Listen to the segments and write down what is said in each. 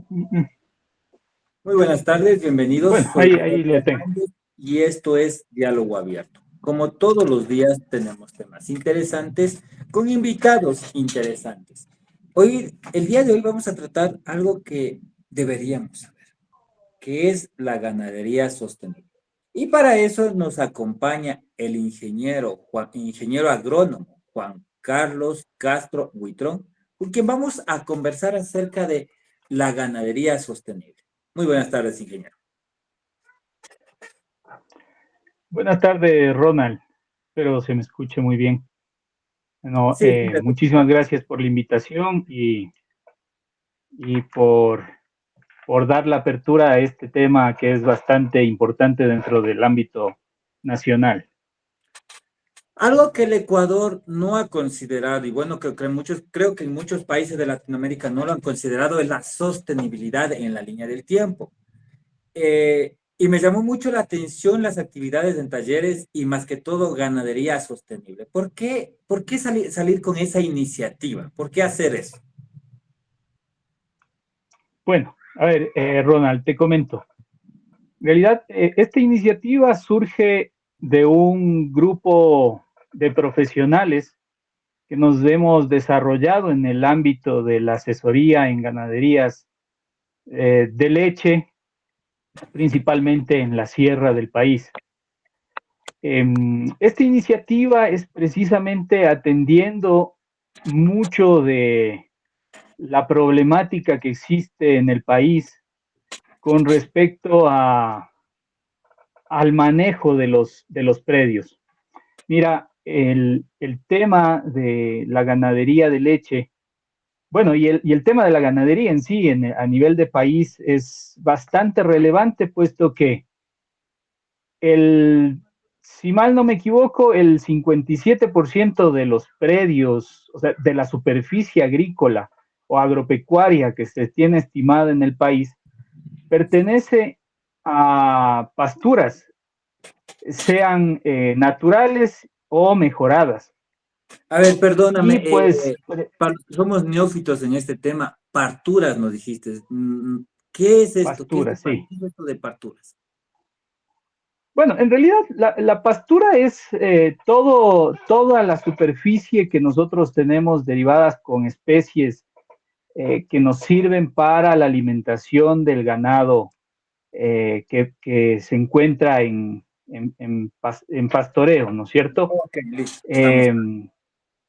Muy buenas tardes, bienvenidos. Bueno, Soy ahí Roberto le tengo. Hernández y esto es Diálogo Abierto. Como todos los días tenemos temas interesantes con invitados interesantes. El día de hoy vamos a tratar algo que deberíamos saber, que es la ganadería sostenible. Y para eso nos acompaña el ingeniero agrónomo Juan Carlos Castro Buitrón, con quien vamos a conversar acerca de la ganadería sostenible. Muy buenas tardes, ingeniero. Buenas tardes, Ronald. Espero se me escuche muy bien. Bueno, Sí, sí, le muchísimas escuchamos. gracias por la invitación y por dar la apertura a este tema que es bastante importante dentro del ámbito nacional. Algo que el Ecuador no ha considerado, y bueno, creo que en muchos países de Latinoamérica no lo han considerado, es la sostenibilidad en la línea del tiempo. Y me llamó mucho la atención las actividades en talleres y más que todo ganadería sostenible. ¿Por qué salir con esa iniciativa? ¿Por qué hacer eso? Bueno, a ver, Ronald, te comento. En realidad, esta iniciativa surge de un grupo de profesionales que nos hemos desarrollado en el ámbito de la asesoría en ganaderías de leche, principalmente en la sierra del país. Esta iniciativa es precisamente atendiendo mucho de la problemática que existe en el país con respecto al manejo de los predios. Mira, el tema de la ganadería de leche, bueno, y el tema de la ganadería en sí, a nivel de país, es bastante relevante, puesto que el, si mal no me equivoco, el 57% de los predios, o sea, de la superficie agrícola o agropecuaria que se tiene estimada en el país, pertenece a pasturas, sean naturales o mejoradas. A ver, perdóname, Y pues, somos neófitos en este tema. Parturas, nos dijiste. ¿Qué es esto? pasturas, sí. ¿Qué es esto de parturas? Bueno, en realidad la pastura es toda la superficie que nosotros tenemos derivadas con especies que nos sirven para la alimentación del ganado que se encuentra en pastoreo, ¿no es cierto? Ok, listo, estamos Eh,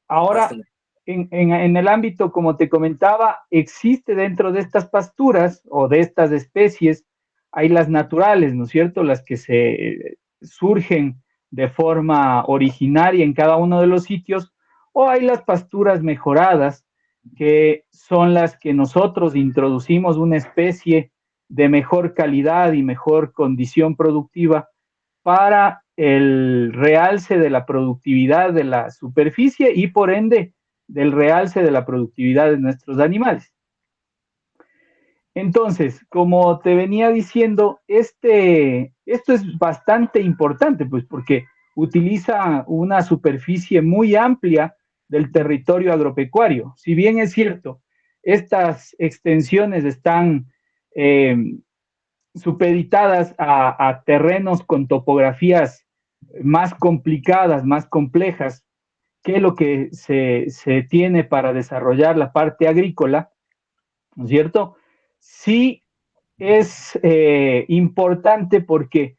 Ahora, bastante. en el ámbito, como te comentaba, existe dentro de estas pasturas o de estas especies, hay las naturales, ¿no es cierto? Las que se surgen de forma originaria en cada uno de los sitios, o hay las pasturas mejoradas, que son las que nosotros introducimos una especie de mejor calidad y mejor condición productiva para el realce de la productividad de la superficie y por ende del realce de la productividad de nuestros animales. Entonces, como te venía diciendo, esto es bastante importante, pues porque utiliza una superficie muy amplia del territorio agropecuario. Si bien es cierto, estas extensiones están eh, supeditadas a terrenos con topografías más complicadas, más complejas, que lo que se tiene para desarrollar la parte agrícola, ¿no es cierto? Sí es importante porque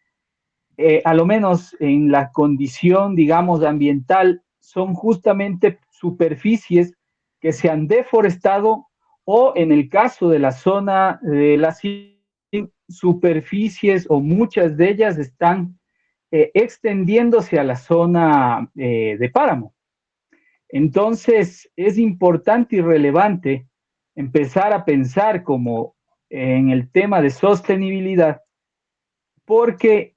a lo menos en la condición, digamos, ambiental, son justamente superficies que se han deforestado o en el caso de la zona de las superficies o muchas de ellas están extendiéndose a la zona de páramo. Entonces, es importante y relevante empezar a pensar como en el tema de sostenibilidad porque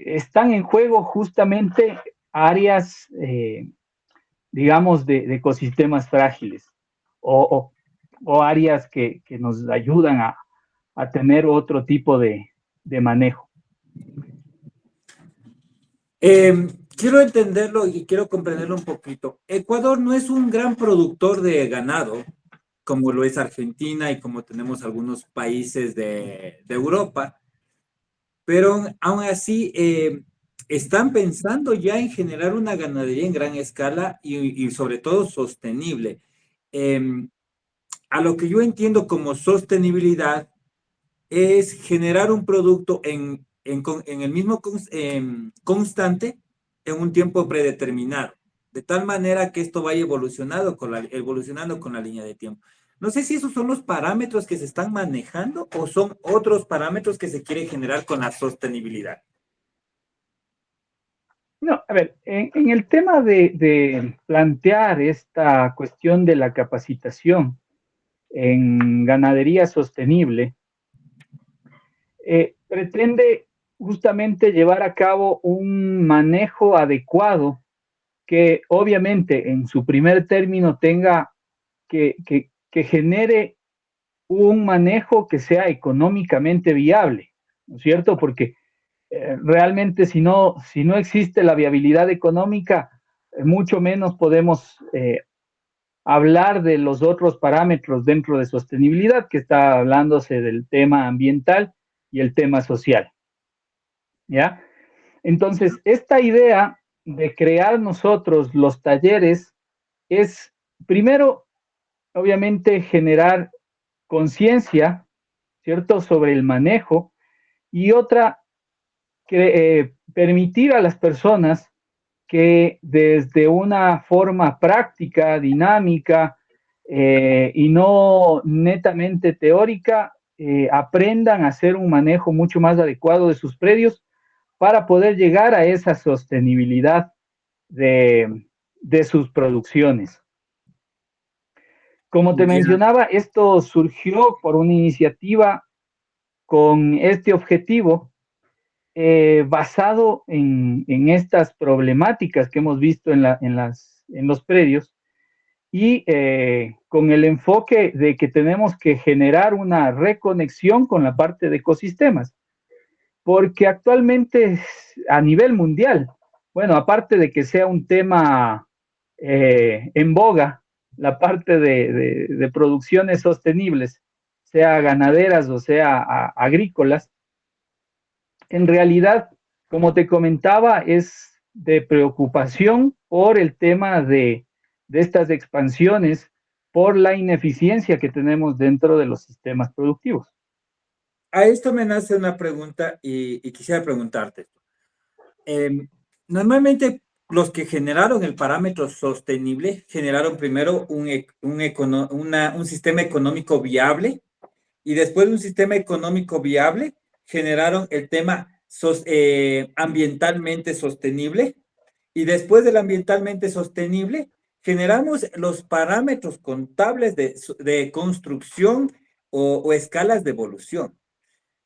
están en juego justamente áreas, digamos, de ecosistemas frágiles o, o áreas que nos ayudan a tener otro tipo de manejo. Quiero entenderlo y quiero comprenderlo un poquito. Ecuador no es un gran productor de ganado, como lo es Argentina y como tenemos algunos países de Europa, pero aún así están pensando ya en generar una ganadería en gran escala y sobre todo sostenible. Em, a lo que yo entiendo como sostenibilidad es generar un producto en el mismo constante en un tiempo predeterminado, de tal manera que esto vaya evolucionando con la línea de tiempo. No sé si esos son los parámetros que se están manejando o son otros parámetros que se quieren generar con la sostenibilidad. No, a ver, en el tema de plantear esta cuestión de la capacitación en ganadería sostenible, pretende justamente llevar a cabo un manejo adecuado que obviamente en su primer término tenga que genere un manejo que sea económicamente viable, ¿no es cierto? Porque realmente si no existe la viabilidad económica, mucho menos podemos hablar de los otros parámetros dentro de sostenibilidad, que está hablándose del tema ambiental y el tema social, ¿ya? Entonces, esta idea de crear nosotros los talleres es, primero, obviamente, generar conciencia, ¿cierto?, sobre el manejo y otra, permitir a las personas que desde una forma práctica, dinámica y no netamente teórica, aprendan a hacer un manejo mucho más adecuado de sus predios para poder llegar a esa sostenibilidad de sus producciones. Como te Ya. mencionaba, esto surgió por una iniciativa con este objetivo basado en estas problemáticas que hemos visto en los predios y con el enfoque de que tenemos que generar una reconexión con la parte de ecosistemas, porque actualmente a nivel mundial, bueno, aparte de que sea un tema en boga, la parte de producciones sostenibles, sea ganaderas o sea agrícolas, en realidad, como te comentaba, es de preocupación por el tema de estas expansiones, por la ineficiencia que tenemos dentro de los sistemas productivos. A esto me nace una pregunta y quisiera preguntarte. Eh, Normalmente los que generaron el parámetro sostenible generaron primero un sistema económico viable y después de un sistema económico viable generaron el tema ambientalmente sostenible y después del ambientalmente sostenible generamos los parámetros contables de construcción o escalas de evolución.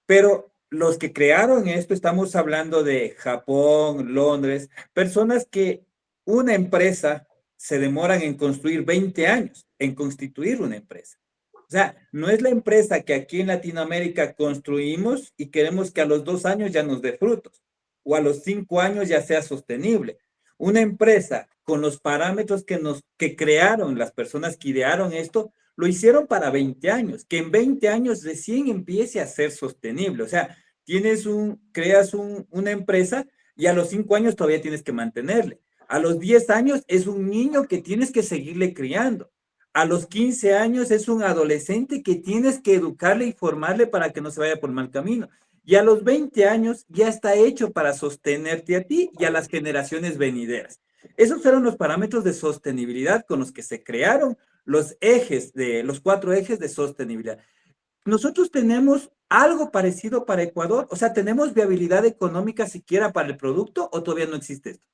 Pero los que crearon esto, estamos hablando de Japón, Londres, personas que una empresa se demoran en construir 20 años, en constituir una empresa. O sea, no es la empresa que aquí en Latinoamérica construimos y queremos que a los 2 años ya nos dé frutos o a los 5 años ya sea sostenible. Una empresa con los parámetros que crearon las personas que idearon esto, lo hicieron para 20 años, que en 20 años recién empiece a ser sostenible. O sea, creas una empresa y a los 5 años todavía tienes que mantenerle. A los 10 años es un niño que tienes que seguirle criando. A los 15 años es un adolescente que tienes que educarle y formarle para que no se vaya por mal camino. Y a los 20 años ya está hecho para sostenerte a ti y a las generaciones venideras. Esos fueron los parámetros de sostenibilidad con los que se crearon los 4 ejes de sostenibilidad. Nosotros tenemos algo parecido para Ecuador, o sea, ¿tenemos viabilidad económica siquiera para el producto o todavía no existe esto?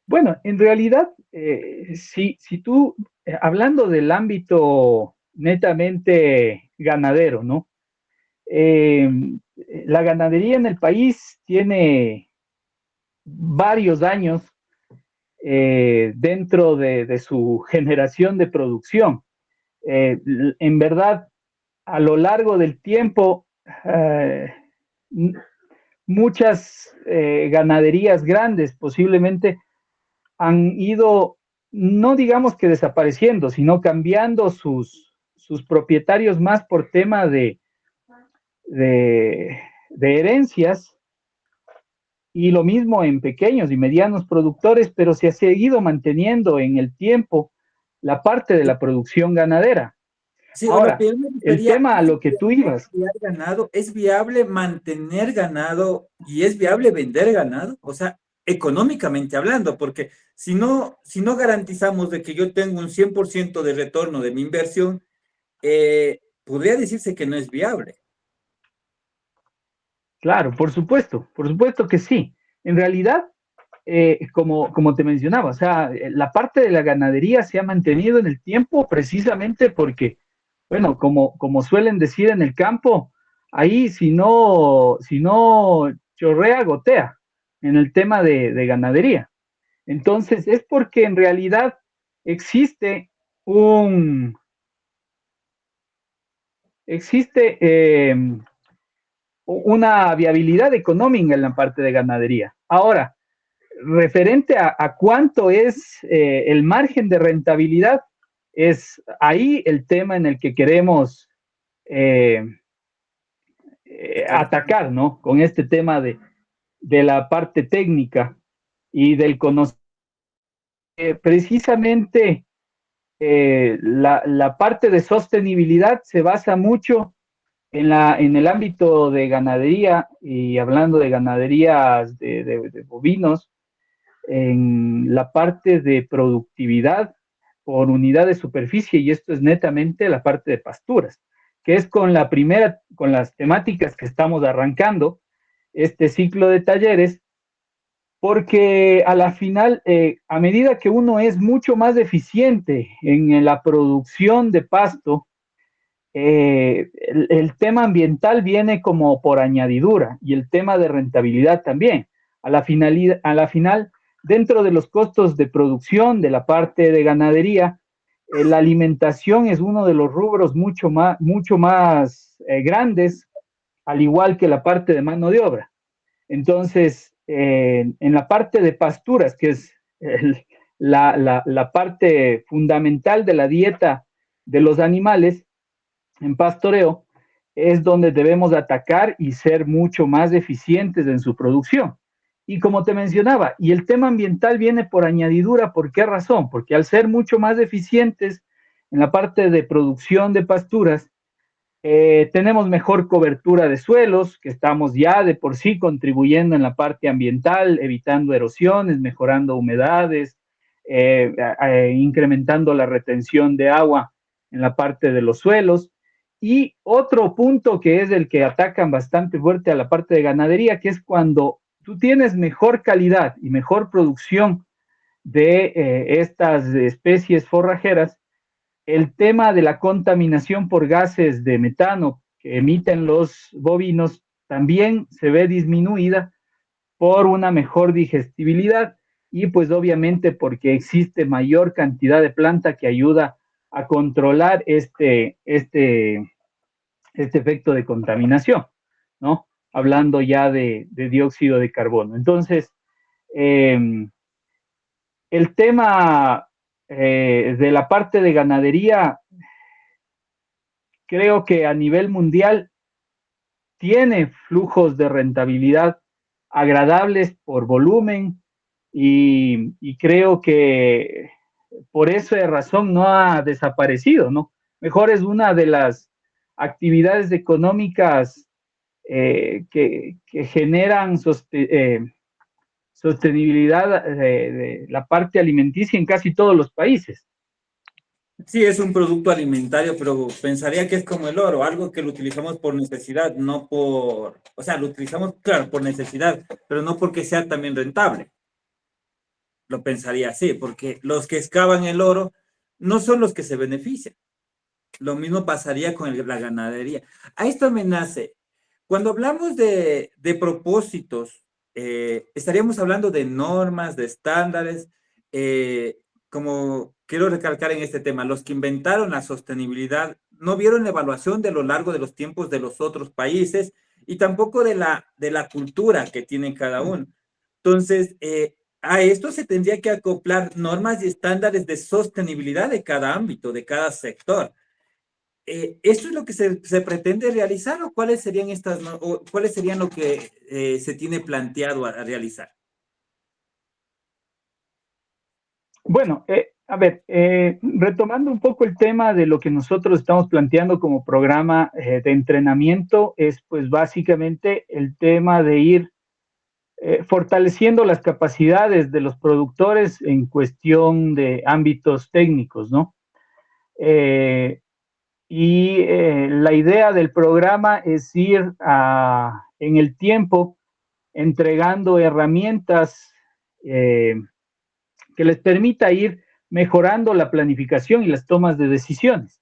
Bueno, en realidad, si tú, hablando del ámbito netamente ganadero, ¿no? Eh, la ganadería en el país tiene varios años dentro de su generación de producción. En verdad, a lo largo del tiempo, eh, muchas ganaderías grandes posiblemente han ido no digamos que desapareciendo, sino cambiando sus propietarios más por tema de, de herencias, y lo mismo en pequeños y medianos productores, pero se ha seguido manteniendo en el tiempo la parte de la producción ganadera. Sí, o lo que Ahora, yo me el refería, tema a ¿es lo que tú viable ibas, criar ganado? ¿Es viable mantener ganado y es viable vender ganado? O sea, económicamente hablando, porque si no garantizamos de que yo tengo un 100% de retorno de mi inversión, podría decirse que no es viable. claro, por supuesto que sí. En realidad, como te mencionaba, o sea, la parte de la ganadería se ha mantenido en el tiempo precisamente porque, bueno, como suelen decir en el campo, ahí si no chorrea, gotea en el tema de ganadería. Entonces, es porque en realidad existe un, existe una viabilidad económica en la parte de ganadería. Ahora, referente a cuánto es el margen de rentabilidad, es ahí el tema en el que queremos eh, Trabajar. atacar, ¿no? Con este tema de la parte técnica y del conocimiento. Precisamente la parte de sostenibilidad se basa mucho en el ámbito de ganadería, y hablando de ganaderías de bovinos, en la parte de productividad por unidad de superficie, y esto es netamente la parte de pasturas, que es con las temáticas que estamos arrancando este ciclo de talleres, porque a la final, a medida que uno es mucho más eficiente en la producción de pasto, el tema ambiental viene como por añadidura, y el tema de rentabilidad también. A la final, dentro de los costos de producción de la parte de ganadería, la alimentación es uno de los rubros mucho más grandes, al igual que la parte de mano de obra. Entonces, en la parte de pasturas, que es la parte fundamental de la dieta de los animales, en pastoreo, es donde debemos atacar y ser mucho más eficientes en su producción. Y como te mencionaba, y el tema ambiental viene por añadidura. ¿Por qué razón? Porque al ser mucho más eficientes en la parte de producción de pasturas, tenemos mejor cobertura de suelos, que estamos ya de por sí contribuyendo en la parte ambiental, evitando erosiones, mejorando humedades, incrementando la retención de agua en la parte de los suelos. Y otro punto que es el que atacan bastante fuerte a la parte de ganadería, que es cuando tú tienes mejor calidad y mejor producción de estas especies forrajeras, el tema de la contaminación por gases de metano que emiten los bovinos también se ve disminuida por una mejor digestibilidad, y pues obviamente porque existe mayor cantidad de planta que ayuda a controlar este efecto de contaminación, ¿no? Hablando ya de dióxido de carbono. Entonces, eh, el tema de la parte de ganadería, creo que a nivel mundial tiene flujos de rentabilidad agradables por volumen, y creo que por esa razón no ha desaparecido, ¿no? Mejor es una de las actividades económicas que generan sostenibilidad de la parte alimenticia en casi todos los países. Sí, es un producto alimentario, pero pensaría que es como el oro, algo que lo utilizamos por necesidad, no por, o sea, lo utilizamos, claro, por necesidad, pero no porque sea también rentable. Lo pensaría así, porque los que excavan el oro no son los que se benefician. Lo mismo pasaría con la ganadería. A esto me nace. Cuando hablamos de propósitos, estaríamos hablando de normas, de estándares, como quiero recalcar en este tema, los que inventaron la sostenibilidad no vieron la evaluación de lo largo de los tiempos de los otros países y tampoco de la cultura que tiene cada uno. Entonces, a esto se tendría que acoplar normas y estándares de sostenibilidad de cada ámbito, de cada sector. ¿Esto es lo que se pretende realizar o cuáles serían o cuáles serían lo que se tiene planteado a realizar? Bueno, a ver, retomando un poco el tema de lo que nosotros estamos planteando como programa de entrenamiento, es pues básicamente el tema de ir fortaleciendo las capacidades de los productores en cuestión de ámbitos técnicos, ¿no? Eh, la idea del programa es ir en el tiempo entregando herramientas que les permita ir mejorando la planificación y las tomas de decisiones,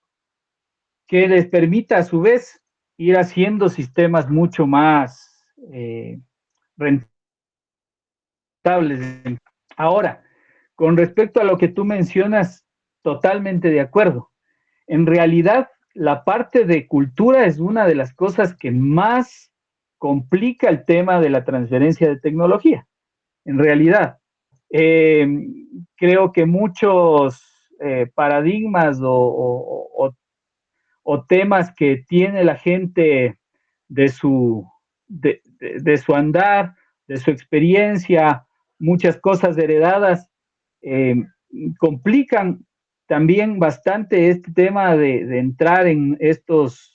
que les permita a su vez ir haciendo sistemas mucho más rentables. Ahora, con respecto a lo que tú mencionas, totalmente de acuerdo. En realidad, la parte de cultura es una de las cosas que más complica el tema de la transferencia de tecnología. En realidad, eh, creo que muchos paradigmas o temas que tiene la gente de de su andar, de su experiencia, muchas cosas heredadas, eh, complican también bastante este tema de entrar en estas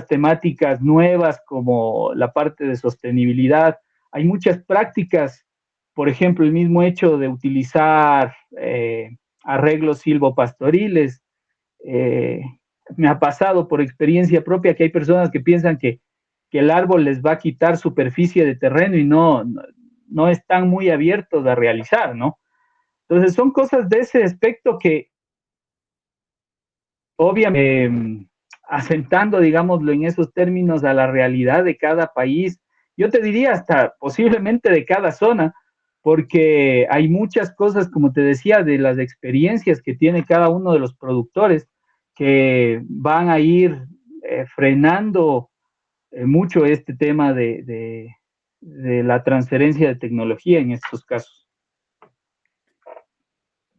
temáticas nuevas como la parte de sostenibilidad. Hay muchas prácticas, por ejemplo, el mismo hecho de utilizar arreglos silvopastoriles. Eh, Me ha pasado por experiencia propia que hay personas que piensan que el árbol les va a quitar superficie de terreno y no están muy abiertos a realizar, ¿no? Entonces son cosas de ese aspecto que obviamente asentando, digámoslo, en esos términos a la realidad de cada país, yo te diría hasta posiblemente de cada zona, porque hay muchas cosas, como te decía, de las experiencias que tiene cada uno de los productores que van a ir frenando mucho este tema de la transferencia de tecnología en estos casos.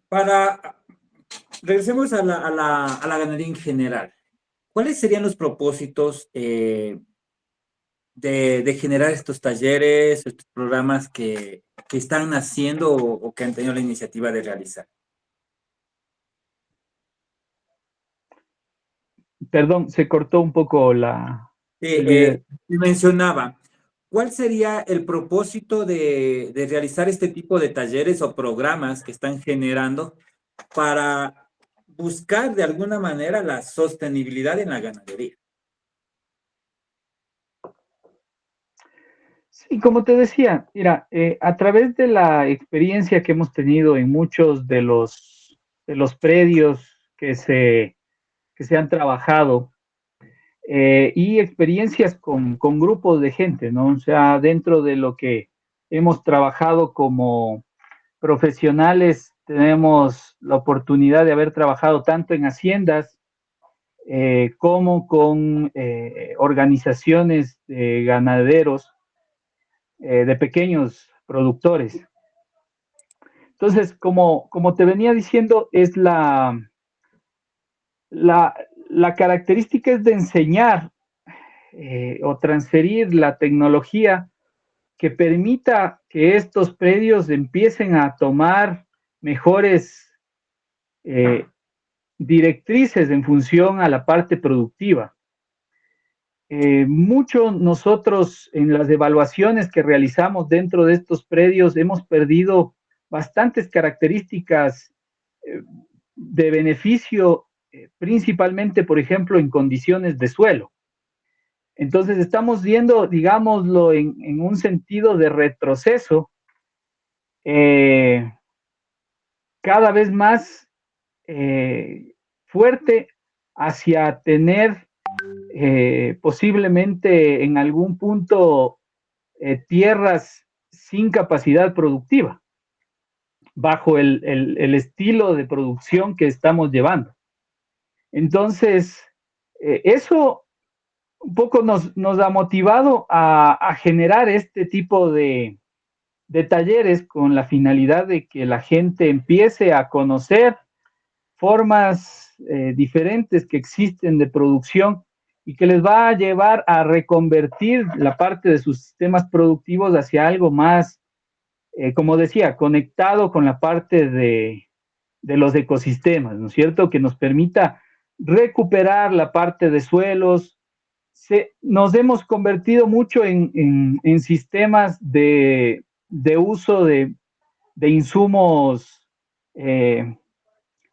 Para, regresemos a a la ganadería en general. ¿Cuáles serían los propósitos de generar estos talleres, estos programas que están naciendo o que han tenido la iniciativa de realizar? Perdón, se cortó un poco el video. Mencionaba, ¿cuál sería el propósito de realizar este tipo de talleres o programas que están generando para buscar de alguna manera la sostenibilidad en la ganadería? Sí, como te decía, mira, a través de la experiencia que hemos tenido en muchos de los predios que se han trabajado y experiencias con grupos de gente, ¿no? O sea, dentro de lo que hemos trabajado como profesionales, tenemos la oportunidad de haber trabajado tanto en haciendas como con organizaciones de ganaderos, de pequeños productores. Entonces, como te venía diciendo, es la, la característica es de enseñar o transferir la tecnología que permita que estos predios empiecen a tomar mejores eh, directrices en función a la parte productiva. Mucho nosotros en las evaluaciones que realizamos dentro de estos predios hemos perdido bastantes características eh, de beneficio, principalmente, por ejemplo, en condiciones de suelo. Entonces estamos viendo, digámoslo, en un sentido de retroceso eh, cada vez más fuerte hacia tener posiblemente en algún punto tierras sin capacidad productiva, bajo el estilo de producción que estamos llevando. Entonces, eso un poco nos ha motivado a generar este tipo de talleres con la finalidad de que la gente empiece a conocer formas diferentes que existen de producción y que les va a llevar a reconvertir la parte de sus sistemas productivos hacia algo más, como decía, conectado con la parte de los ecosistemas, ¿no es cierto? Que nos permita recuperar la parte de suelos. Nos hemos convertido mucho en sistemas de uso de insumos,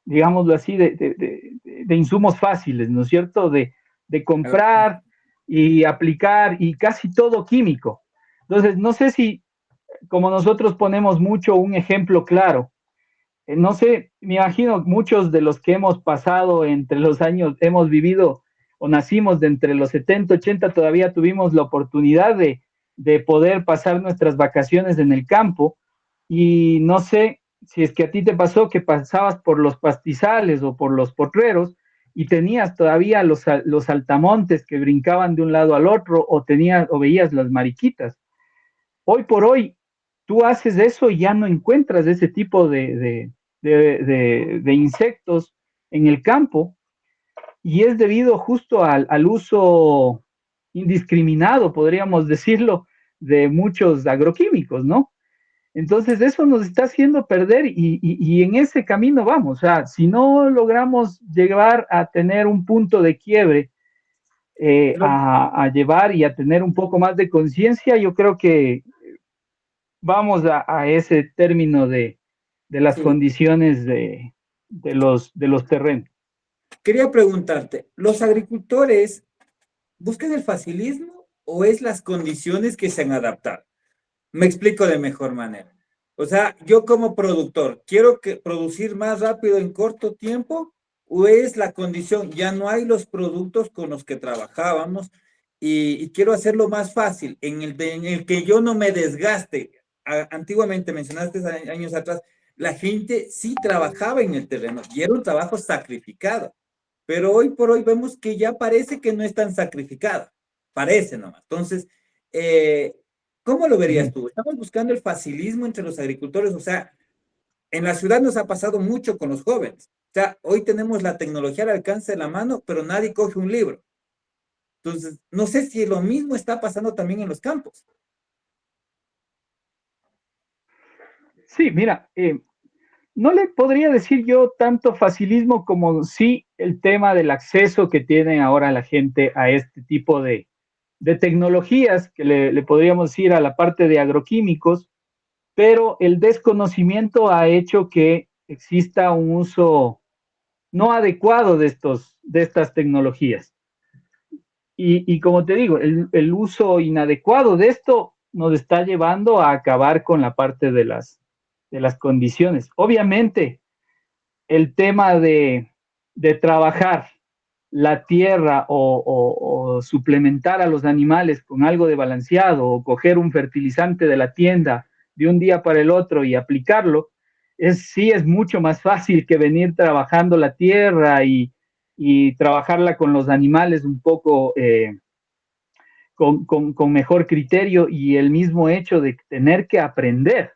digámoslo así, de insumos fáciles, ¿no es cierto? De comprar y aplicar y casi todo químico. Entonces, no sé si, como nosotros ponemos mucho un ejemplo claro, no sé, me imagino muchos de los que hemos pasado entre los años, hemos vivido o nacimos de entre los 70, 80, todavía tuvimos la oportunidad de poder pasar nuestras vacaciones en el campo y no sé si es que a ti te pasó que pasabas por los pastizales o por los potreros y tenías todavía los altamontes que brincaban de un lado al otro o tenías o veías las mariquitas. Hoy por hoy tú haces eso y ya no encuentras ese tipo de insectos en el campo y es debido justo al uso indiscriminado, podríamos decirlo, de muchos agroquímicos, ¿no? Entonces eso nos está haciendo perder y en ese camino vamos. O sea, si no logramos llegar a tener un punto de quiebre, a llevar y a tener un poco más de conciencia, yo creo que vamos a ese término de las Sí, condiciones de los terrenos. quería preguntarte, ¿los agricultores buscan el facilismo o es las condiciones que se han adaptado? Me explico de mejor manera. O sea, yo como productor, ¿quiero que producir más rápido en corto tiempo o es la condición? Ya no hay los productos con los que trabajábamos y quiero hacerlo más fácil, en el que yo no me desgaste. Antiguamente, mencionaste años atrás, la gente sí trabajaba en el terreno y era un trabajo sacrificado, pero hoy por hoy vemos que ya parece que no es tan sacrificado, parece nomás. Entonces, eh, ¿cómo lo verías tú? Estamos buscando el facilismo entre los agricultores, o sea, en la ciudad nos ha pasado mucho con los jóvenes. O sea, hoy tenemos la tecnología al alcance de la mano, pero nadie coge un libro. Entonces, no sé si lo mismo está pasando también en los campos. Sí, mira, no le podría decir yo tanto facilismo como sí el tema del acceso que tiene ahora la gente a este tipo de tecnologías, que le podríamos decir a la parte de agroquímicos, pero el desconocimiento ha hecho que exista un uso no adecuado de estas tecnologías. Y como te digo, el uso inadecuado de esto nos está llevando a acabar con la parte de las condiciones. Obviamente, el tema de trabajar la tierra o suplementar a los animales con algo de balanceado o coger un fertilizante de la tienda de un día para el otro y aplicarlo, sí es mucho más fácil que venir trabajando la tierra y trabajarla con los animales un poco con mejor criterio y el mismo hecho de tener que aprender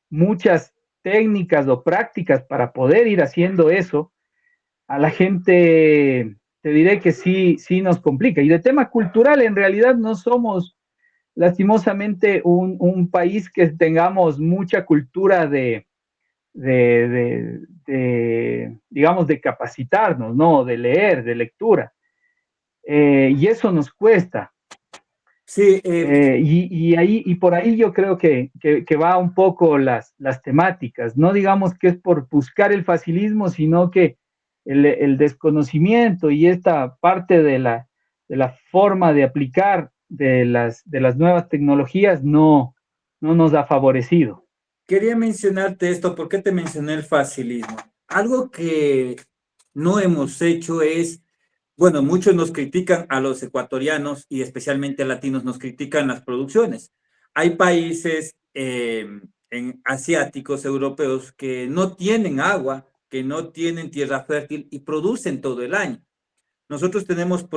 muchas técnicas o prácticas para poder ir haciendo eso, a la gente te diré que sí, sí nos complica. Y de tema cultural, en realidad no somos lastimosamente un país que tengamos mucha cultura digamos, de capacitarnos, ¿no? De leer, de lectura. Y eso nos cuesta. Sí, Y por ahí yo creo que va un poco las temáticas. No digamos que es por buscar el facilismo, sino que el desconocimiento y esta parte de la forma de aplicar de las nuevas tecnologías no nos ha favorecido. quería mencionarte esto, ¿por qué te mencioné el facilismo? Algo que no hemos hecho es, bueno, muchos nos critican a los ecuatorianos y especialmente a latinos, nos critican las producciones. Hay países asiáticos, europeos, que no tienen agua, que no tienen tierra fértil y producen todo el año. Nosotros tenemos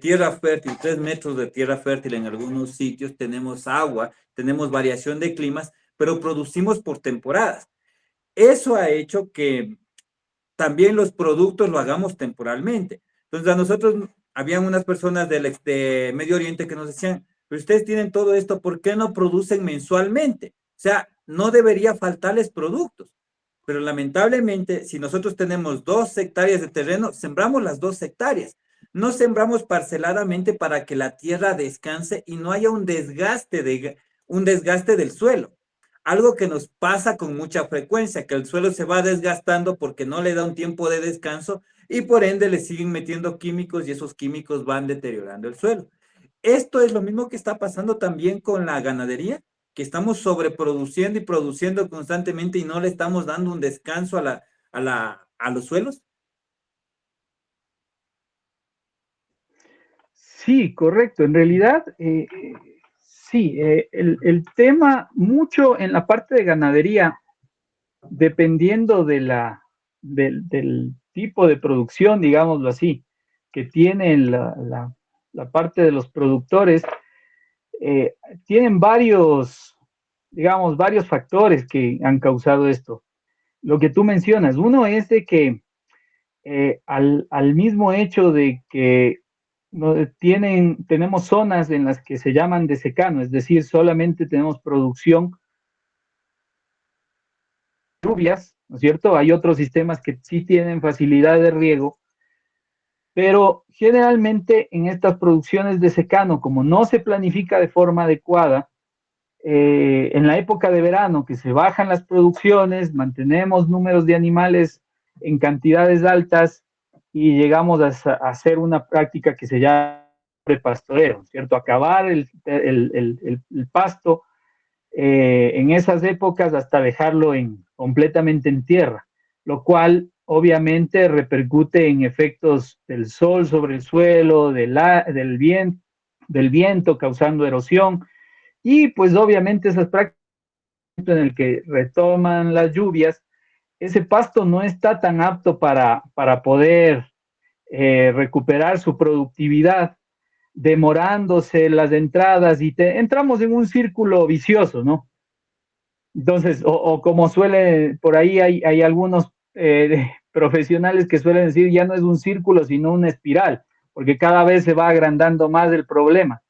tierra fértil, 3 metros de tierra fértil en algunos sitios, tenemos agua, tenemos variación de climas, pero producimos por temporadas. Eso ha hecho que también los productos lo hagamos temporalmente. Entonces, a nosotros habían unas personas de Medio Oriente que nos decían, pero ustedes tienen todo esto, ¿por qué no producen mensualmente? O sea, no debería faltarles productos. Pero lamentablemente, si nosotros tenemos 2 hectáreas de terreno, sembramos las 2 hectáreas. No sembramos parceladamente para que la tierra descanse y no haya un desgaste del suelo. Algo que nos pasa con mucha frecuencia, que el suelo se va desgastando porque no le da un tiempo de descanso y por ende le siguen metiendo químicos y esos químicos van deteriorando el suelo. Esto es lo mismo que está pasando también con la ganadería, que estamos sobreproduciendo y produciendo constantemente y no le estamos dando un descanso a los suelos. Sí, correcto. En realidad, sí, el tema mucho en la parte de ganadería, dependiendo del tipo de producción, digámoslo así, que tiene la parte de los productores, eh, tienen varios, digamos, varios factores que han causado esto. Lo que tú mencionas, uno es de que al mismo hecho de que no, tenemos zonas en las que se llaman de secano, es decir, solamente tenemos producción de lluvias, ¿no es cierto? Hay otros sistemas que sí tienen facilidad de riego, pero generalmente en estas producciones de secano, como no se planifica de forma adecuada, en la época de verano que se bajan las producciones, mantenemos números de animales en cantidades altas y llegamos a hacer una práctica que se llama prepastoreo, ¿cierto? Acabar el pasto en esas épocas hasta dejarlo completamente en tierra, lo cual obviamente repercute en efectos del sol sobre el suelo, del viento causando erosión, y pues obviamente esas prácticas en el que retoman las lluvias, ese pasto no está tan apto para poder recuperar su productividad, demorándose las entradas y entramos en un círculo vicioso, ¿no? Entonces, o como suele, por ahí hay algunos profesionales que suelen decir, ya no es un círculo, sino una espiral, porque cada vez se va agrandando más el problema.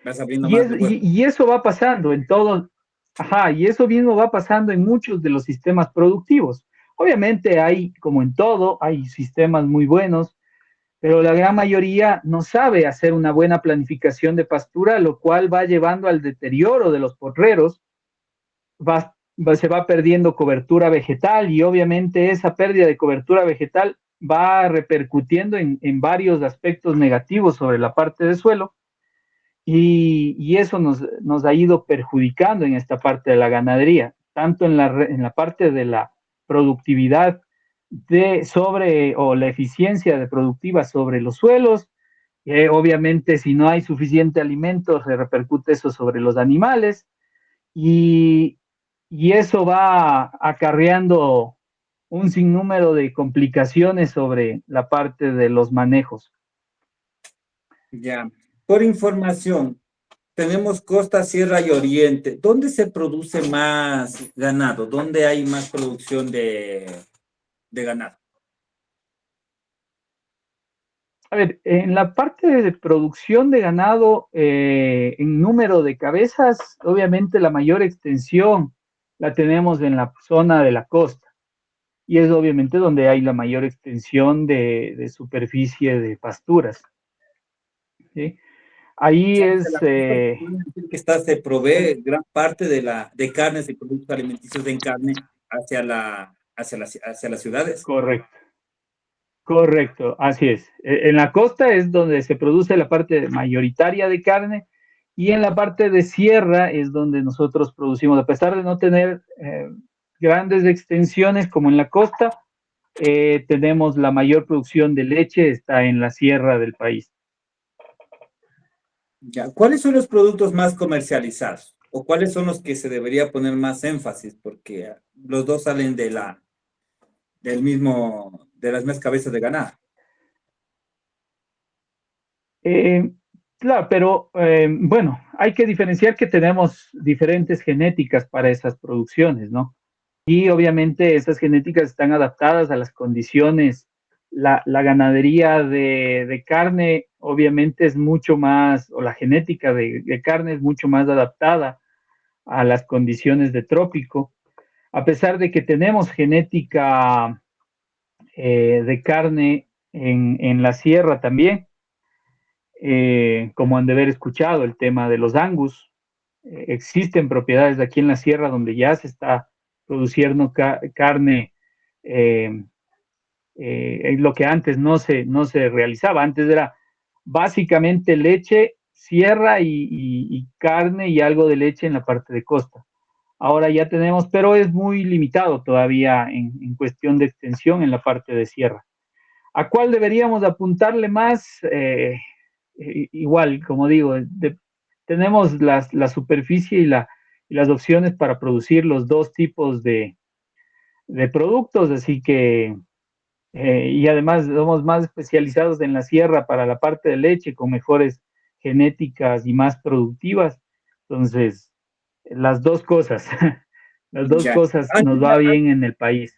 Vas abriendo más de hueco. Y eso va pasando en todos, ajá, y eso mismo va pasando en muchos de los sistemas productivos. Obviamente hay, como en todo, hay sistemas muy buenos, pero la gran mayoría no sabe hacer una buena planificación de pastura, lo cual va llevando al deterioro de los potreros, se va perdiendo cobertura vegetal y obviamente esa pérdida de cobertura vegetal va repercutiendo en varios aspectos negativos sobre la parte del suelo y eso nos ha ido perjudicando en esta parte de la ganadería, tanto en la parte de la productividad o la eficiencia de productiva sobre los suelos. Obviamente, si no hay suficiente alimento, se repercute eso sobre los animales y, y eso va acarreando un sinnúmero de complicaciones sobre la parte de los manejos. Ya. Por información, tenemos costa, sierra y oriente. ¿Dónde se produce más ganado? ¿Dónde hay más producción de ganado? A ver, en la parte de producción de ganado, en número de cabezas, obviamente la mayor extensión la tenemos en la zona de la costa y es obviamente donde hay la mayor extensión de superficie de pasturas. ¿Sí? O Ahí sea, desde es, la costa se puede decir que se provee gran parte de carnes y productos alimenticios en carne hacia las ciudades. correcto. Correcto, así es. En la costa es donde se produce la parte mayoritaria de carne y en la parte de sierra es donde nosotros producimos, a pesar de no tener grandes extensiones como en la costa, tenemos la mayor producción de leche, está en la sierra del país. Ya. ¿Cuáles son los productos más comercializados? ¿O cuáles son los que se debería poner más énfasis? Porque los dos salen de las mismas cabezas de ganado. Eh, claro, pero bueno, hay que diferenciar que tenemos diferentes genéticas para esas producciones, ¿no? Y obviamente esas genéticas están adaptadas a las condiciones. La ganadería de carne obviamente es mucho más, o la genética de carne es mucho más adaptada a las condiciones de trópico. A pesar de que tenemos genética de carne en la sierra también, como han de haber escuchado el tema de los Angus, existen propiedades de aquí en la sierra donde ya se está produciendo carne, eh, lo que antes no se realizaba. Antes era básicamente leche, sierra y carne y algo de leche en la parte de costa. Ahora ya tenemos, pero es muy limitado todavía en cuestión de extensión en la parte de sierra. ¿A cuál deberíamos apuntarle más? Igual, como digo, tenemos la superficie y las opciones para producir los dos tipos de productos, así que, y además somos más especializados en la sierra para la parte de leche, con mejores genéticas y más productivas. Entonces, las dos cosas, las dos Ya. cosas nos va bien en el país.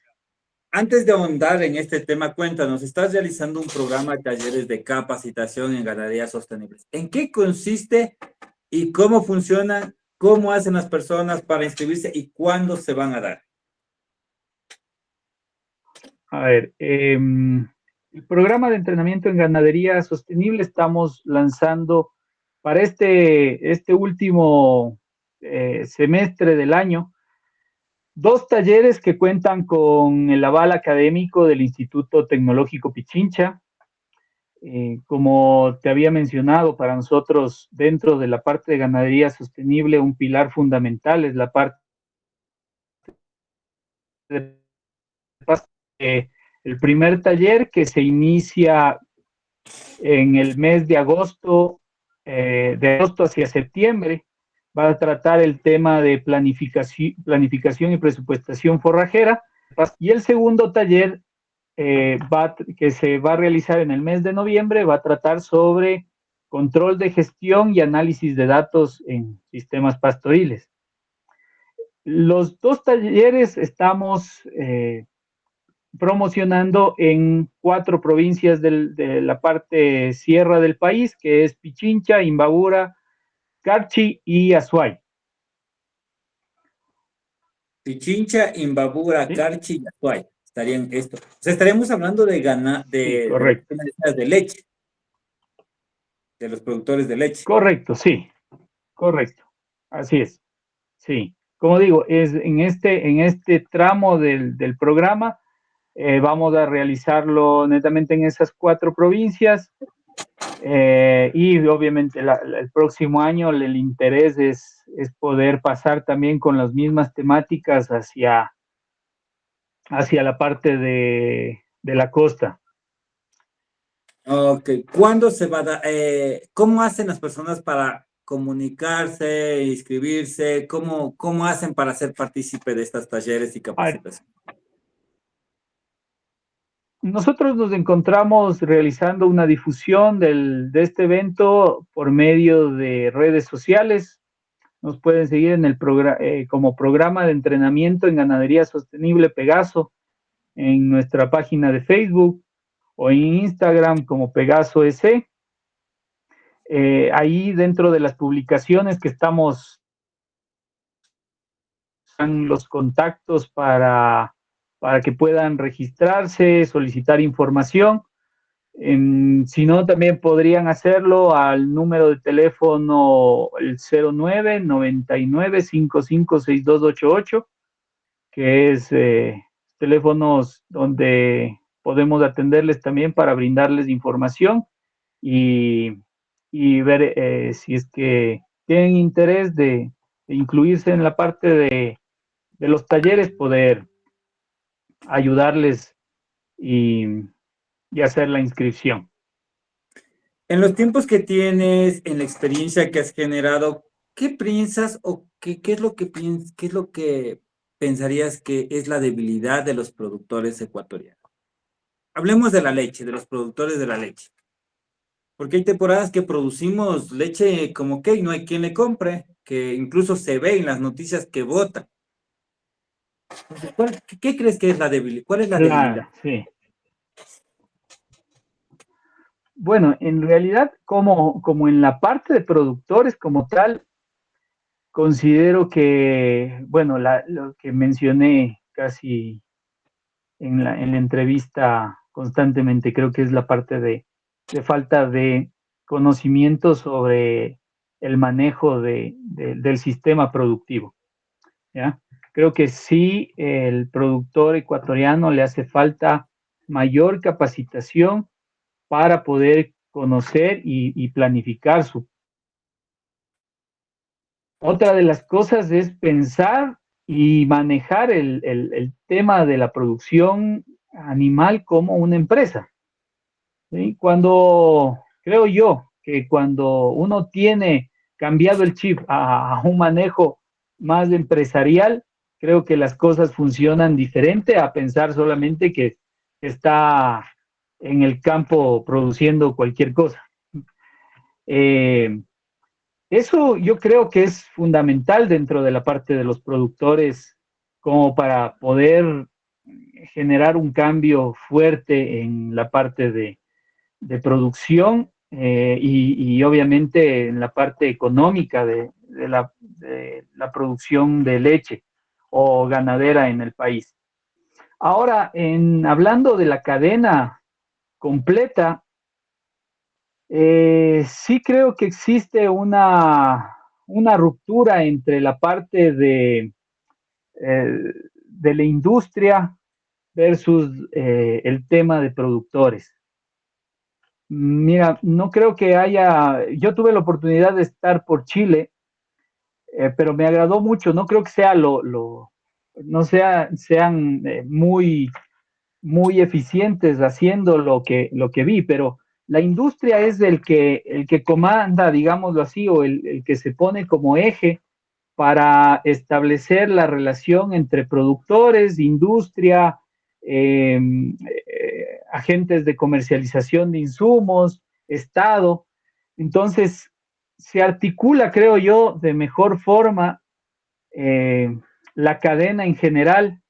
Antes de ahondar en este tema, cuéntanos, estás realizando un programa de talleres de capacitación en ganadería sostenible. ¿En qué consiste y cómo funciona? ¿Cómo hacen las personas para inscribirse y cuándo se van a dar? A ver, el programa de entrenamiento en ganadería sostenible estamos lanzando para este último semestre del año dos talleres que cuentan con el aval académico del Instituto Tecnológico Pichincha. Como te había mencionado, para nosotros dentro de la parte de ganadería sostenible, un pilar fundamental es la parte de el primer taller que se inicia en el mes de agosto hacia septiembre, va a tratar el tema de planificación y presupuestación forrajera. Y el segundo taller que se va a realizar en el mes de noviembre va a tratar sobre control de gestión y análisis de datos en sistemas pastoriles. Los dos talleres estamos promocionando en cuatro provincias de la parte sierra del país, que es Pichincha, Imbabura, Carchi y Azuay. Pichincha, Imbabura, ¿Sí? Carchi y Azuay. Estarían esto. O sea, estaríamos hablando Sí, de lo que correcto. tú me decías, de leche, de los productores de leche. Correcto, sí, correcto. Así es. Sí. Como digo, es en este tramo del programa vamos a realizarlo netamente en esas cuatro provincias. Y obviamente el próximo año el interés es poder pasar también con las mismas temáticas hacia la parte de la costa. Ok, ¿cuándo se va a dar? ¿Cómo hacen las personas para comunicarse, inscribirse? ¿Cómo hacen para ser partícipe de estos talleres y A ver, capacitación? nosotros nos encontramos realizando una difusión de este evento por medio de redes sociales. Nos pueden seguir en como programa de entrenamiento en ganadería sostenible Pegaso en nuestra página de Facebook o en Instagram como Pegaso S. Ahí dentro de las publicaciones que están los contactos para que puedan registrarse, solicitar información. Si no, también podrían hacerlo al número de teléfono el 09 99 55 6288, que es teléfonos donde podemos atenderles también para brindarles información y, y ver si es que tienen interés de incluirse en la parte de los talleres, poder ayudarles y, y hacer la inscripción. En los tiempos que tienes, en la experiencia que has generado, ¿qué piensas o qué es lo que qué es lo que pensarías que es la debilidad de los productores ecuatorianos? Hablemos de la leche, de los productores de la leche. Porque hay temporadas que producimos leche como que y no hay quien le compre, que incluso se ve en las noticias que bota. Entonces, ¿qué crees que es la debilidad? ¿Cuál es la debilidad? Claro, sí. Bueno, en realidad, como en la parte de productores como tal, considero que, bueno, lo que mencioné casi en la entrevista constantemente, creo que es la parte de falta de conocimiento sobre el manejo del sistema productivo, ¿ya? Creo que sí, el productor ecuatoriano le hace falta mayor capacitación para poder conocer y planificar su. Otra de las cosas es pensar y manejar el tema de la producción animal como una empresa, ¿sí? Creo yo que cuando uno tiene cambiado el chip a un manejo más empresarial, creo que las cosas funcionan diferente a pensar solamente que está en el campo produciendo cualquier cosa. Eh, Eso yo creo que es fundamental dentro de la parte de los productores como para poder generar un cambio fuerte en la parte de producción y obviamente en la parte económica de la producción de leche o ganadera en el país. Ahora, hablando de la cadena completa, sí creo que existe una ruptura entre la parte de la industria versus el tema de productores. Mira, no creo que yo tuve la oportunidad de estar por Chile, pero me agradó mucho, no creo que no sean muy eficientes haciendo lo que vi, pero la industria es el que comanda, digámoslo así, o el que se pone como eje para establecer la relación entre productores, industria, agentes de comercialización de insumos, Estado. Entonces, se articula, creo yo, de mejor forma eh, la cadena en general,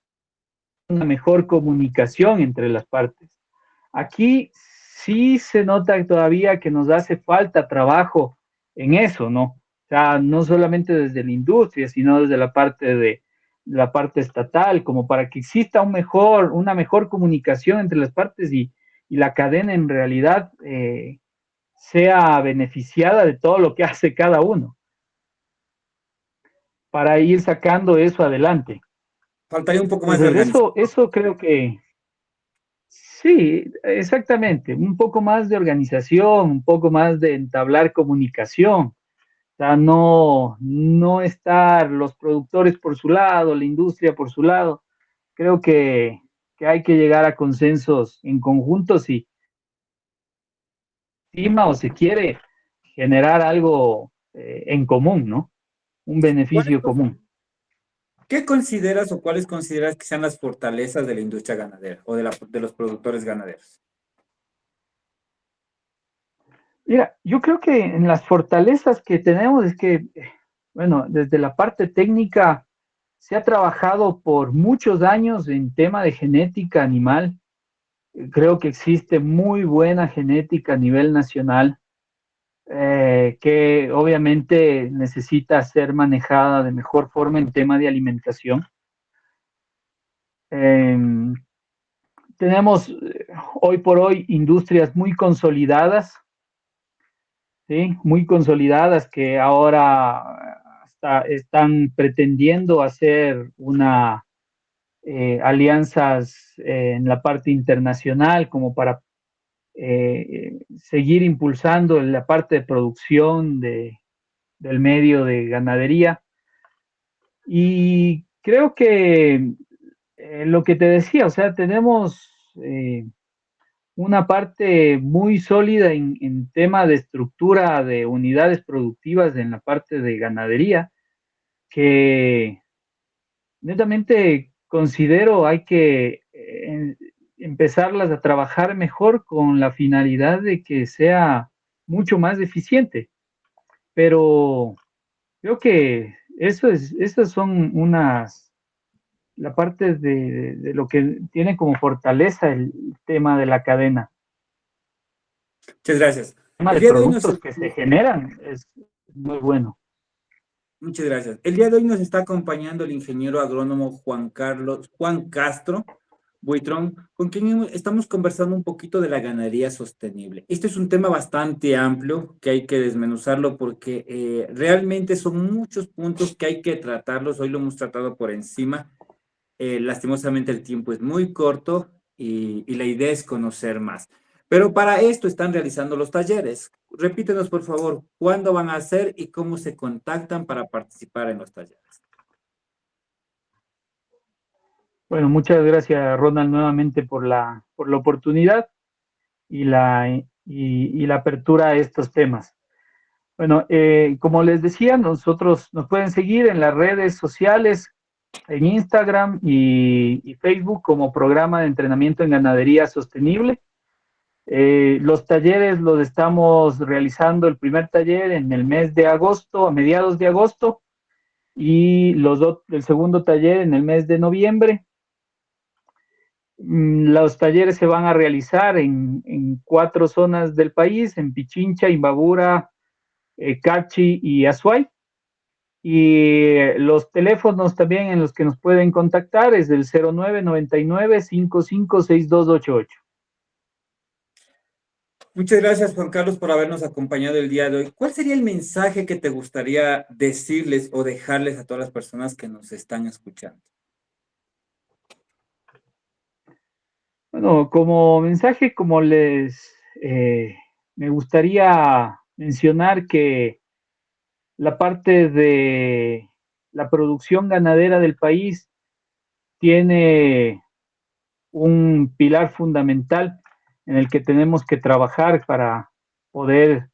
una mejor comunicación entre las partes. Aquí sí se nota todavía que nos hace falta trabajo en eso, ¿no? O sea, no solamente desde la industria, sino desde la parte estatal, como para que exista una mejor comunicación entre las partes y la cadena en realidad sea beneficiada de todo lo que hace cada uno, para ir sacando eso adelante. Faltaría un poco más de Entonces, organización. eso creo que sí, exactamente. Un poco más de organización, un poco más de entablar comunicación. O sea, no estar los productores por su lado, la industria por su lado. Creo que hay que llegar a consensos en conjunto si estima o se quiere generar algo en común, ¿no? Un ¿Cuáles beneficio son- común. ¿Qué consideras o cuáles consideras que sean las fortalezas de la industria ganadera o de los productores ganaderos? Mira, yo creo que en las fortalezas que tenemos es que, bueno, desde la parte técnica se ha trabajado por muchos años en tema de genética animal. Creo que existe muy buena genética a nivel nacional, que obviamente necesita ser manejada de mejor forma en tema de alimentación. Eh, Tenemos hoy por hoy industrias muy consolidadas, ¿sí? Muy consolidadas que ahora hasta están pretendiendo hacer alianzas en la parte internacional como para seguir impulsando en la parte de producción del medio de ganadería. Y creo que lo que te decía, o sea, tenemos una parte muy sólida en tema de estructura de unidades productivas en la parte de ganadería, que netamente considero hay que empezarlas a trabajar mejor con la finalidad de que sea mucho más eficiente. Pero creo que esas son la parte de lo que tiene como fortaleza el tema de la cadena. Muchas gracias. El tema El de día de hoy nos, productos que se generan es muy bueno. muchas gracias. El día de hoy nos está acompañando el ingeniero agrónomo Juan Castro Buitrón, con quien estamos conversando un poquito de la ganadería sostenible. Este es un tema bastante amplio que hay que desmenuzarlo porque realmente son muchos puntos que hay que tratarlos. Hoy lo hemos tratado por encima. Lastimosamente el tiempo es muy corto y la idea es conocer más. Pero para esto están realizando los talleres. Repítenos, por favor, cuándo van a hacer y cómo se contactan para participar en los talleres. Bueno, muchas gracias, Ronald, nuevamente por la oportunidad y la apertura a estos temas. Bueno, como les decía, nosotros nos pueden seguir en las redes sociales, en Instagram y Facebook como programa de entrenamiento en ganadería sostenible. Los talleres los estamos realizando el primer taller en el mes de agosto, a mediados de agosto, y el segundo taller en el mes de noviembre. Los talleres se van a realizar en 4 zonas del país, en Pichincha, Imbabura, Cachi y Azuay. Y los teléfonos también en los que nos pueden contactar es del 0999-556288. Muchas gracias, Juan Carlos, por habernos acompañado el día de hoy. ¿Cuál sería el mensaje que te gustaría decirles o dejarles a todas las personas que nos están escuchando? Bueno, como mensaje, me gustaría mencionar que la parte de la producción ganadera del país tiene un pilar fundamental en el que tenemos que trabajar para poder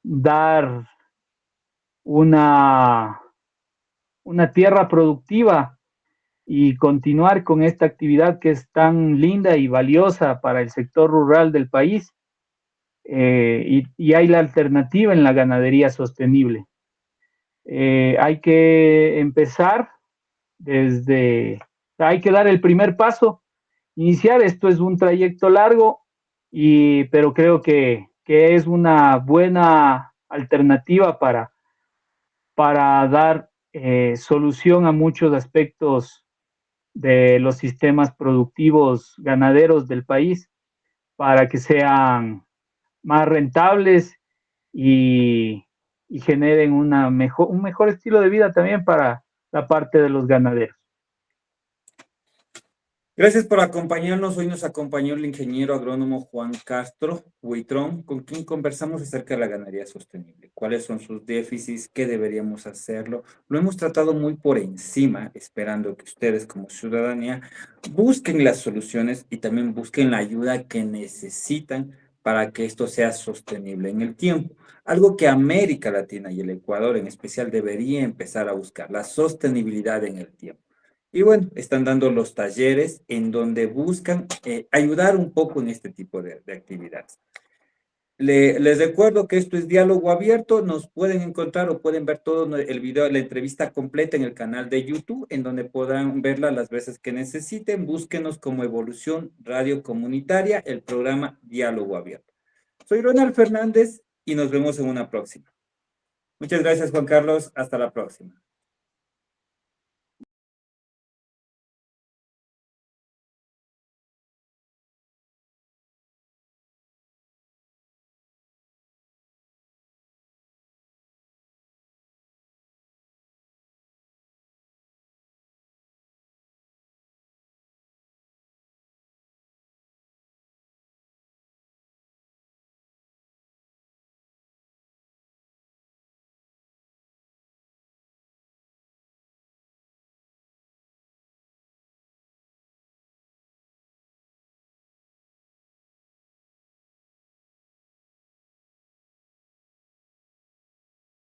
dar una, una tierra productiva y continuar con esta actividad que es tan linda y valiosa para el sector rural del país. Y hay la alternativa en la ganadería sostenible. Hay que empezar hay que dar el primer paso, iniciar. Esto es un trayecto largo, pero creo que es una buena alternativa para dar solución a muchos aspectos de los sistemas productivos ganaderos del país para que sean más rentables y, y generen un mejor estilo de vida también para la parte de los ganaderos. Gracias por acompañarnos. Hoy nos acompañó el ingeniero agrónomo Juan Castro Buitrón, con quien conversamos acerca de la ganadería sostenible. ¿Cuáles son sus déficits? ¿Qué deberíamos hacerlo? Lo hemos tratado muy por encima, esperando que ustedes como ciudadanía busquen las soluciones y también busquen la ayuda que necesitan para que esto sea sostenible en el tiempo. Algo que América Latina y el Ecuador en especial debería empezar a buscar, la sostenibilidad en el tiempo. Y bueno, están dando los talleres en donde buscan ayudar un poco en este tipo de actividades. Les recuerdo que esto es diálogo abierto. Nos pueden encontrar o pueden ver todo el video, la entrevista completa en el canal de YouTube, en donde podrán verla las veces que necesiten. Búsquenos como Evolución Radio Comunitaria, el programa Diálogo Abierto. Soy Ronald Fernández y nos vemos en una próxima. Muchas gracias, Juan Carlos. Hasta la próxima.